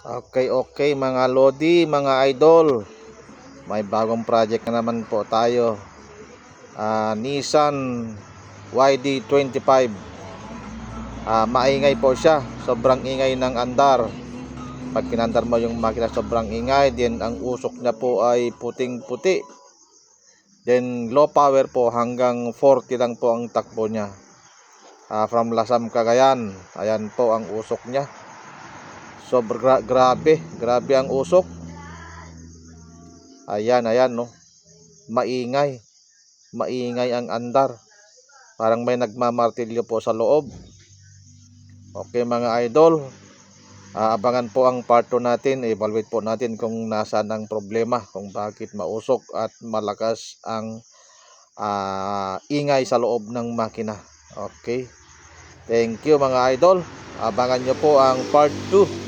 Okay, mga Lodi, mga idol. May bagong project na naman po tayo. Nissan YD25. Maingay po siya. Sobrang ingay ng andar. Pag kinandar mo yung makina, sobrang ingay. Then ang usok niya po ay puting-puti. Then low power po, hanggang 40 lang po ang takbo niya. From Lasam, Cagayan. Ayan po ang usok niya. Grabe ang usok. Ayan no. Maingay ang andar. Parang may nagmamartilyo po sa loob. Okay mga idol, abangan po ang part 2 natin. Evaluate po natin kung nasaan ang problema, kung bakit mausok at malakas ang ingay sa loob ng makina. Okay, thank you mga idol. Abangan nyo po ang part 2.